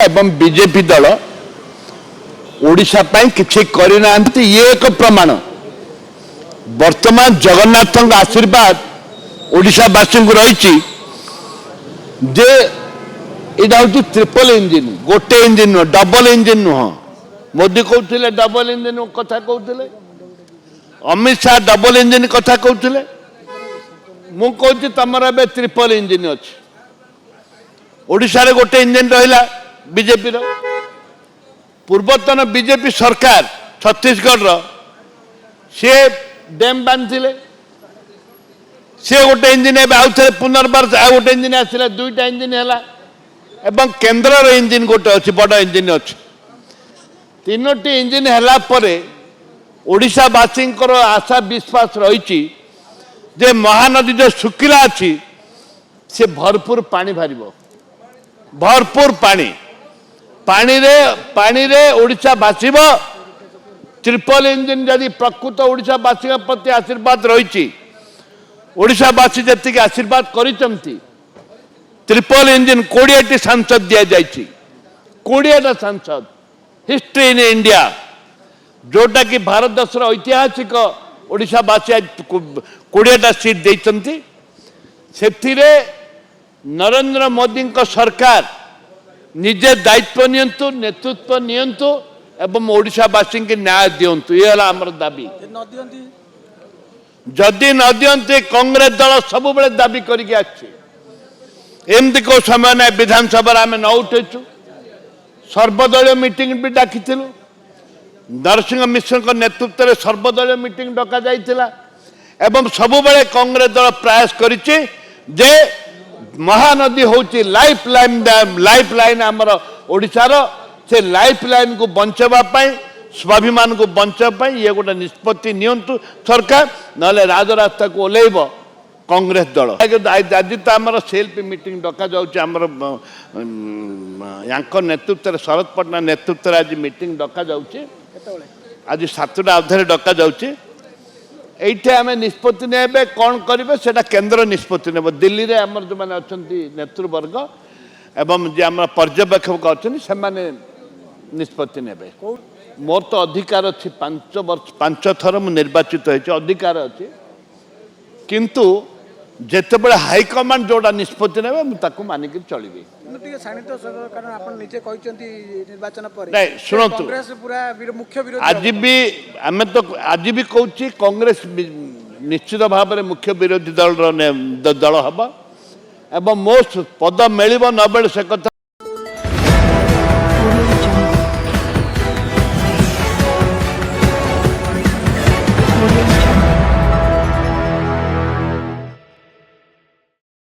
एवं बीजेपी दल ओडिशा पाई किछि करना ये एक प्रमाण वर्तमान जगन्नाथ आशीर्वाद ओडिशावासी को रही जे यहाँ हूँ ट्रिपल इंजिन गोटे इंजिन नुह डबल इंजिन नुह मोदी कहते डबल इंजिन कथा कहते अमित शाह डबल इंजिन कथा कहते मुझे तुम ट्रिपल इंजिन अच्छी ओडिशा रे गोटे इंजिन रहा बीजेपी पूर्वतन बीजेपी सरकार छत्तीसगढ़ सी डैम बांधे सी गोटे इंजिन आउ थे पुनर्बार आउ गोटे इंजिन आसला दुईटा इंजिन है एवं केन्द्र इंजिन गोटे अच्छी बड़ इंजिन अच्छी तीनोटी इंजिन है ओडिशावासी आशा विश्वास रही जे महानदी जो शुखिला अच्छी से भरपूर पानी बाहर भरपूर पानी रे ओडिशा बासिब ट्रिपल इंजिन जदि प्रकृत ओडिशावासी प्रति आशीर्वाद रही ओडिशावासी जी आशीर्वाद करिसेंती ट्रिपल इंजिन 20टी सांसद दि जाइए 20टा सांसद हिस्ट्री इन इंडिया जोटा कि भारत देशर ऐतिहासिक ओडिशावासी 20टा सीट देते से नरेंद्र मोदी सरकार निजे दायित्व नियंतु नेतृत्व नियंतु एवं ओडिशावासी की न्याय दिंतु ये आमर दाबी जदि न दियंते कांग्रेस दल सब बेले दाबी करके एमती को समय ना विधानसभा आम न उठेचु सर्वदलीय मीटिंग भी डाकी नरसिंह मिश्र के नेतृत्व में सर्वदलीय मीटिंग डका जाइथिला एवं सब बेले कांग्रेस दल प्रयास करिछि जे महानदी होची लाइफ लाइन आमर ओडिशार से लाइफ लाइन को बंचावा पाई स्वाभिमान को बंचावा ये गोटे निष्पत्ति नियंतु सरकार नले राजरास्ता को ओल्लैब कांग्रेस दल आज तो आमर सेल्फ मीटिंग डका जामर नेतृत्व शरद पटना नेतृत्व आज मीटिंग डका जाऊँगी आज 7टा अधे डका जाऊँगी ये आम निष्पत्ति ने कौन करेंगे से केन्द्र निष्पत्ति ने दिल्ली में आमर जो मैंने अच्छा नेतृवर्ग एवं जे आम पर्यवेक्षक अच्छा से निष्पत्ति ने मोर तो अधिकार अच्छी 5 थर मु निर्वाचित होती अधिकार अच्छी किंतु जितेबाला हाईकमांड जोड़ा निष्पत्ति ने मानिक चलिए आज भी कहूँ कांग्रेस निश्चित भाव में मुख्य विरोधी दल हम एवं मो पद मिल न मिले से कथा Audio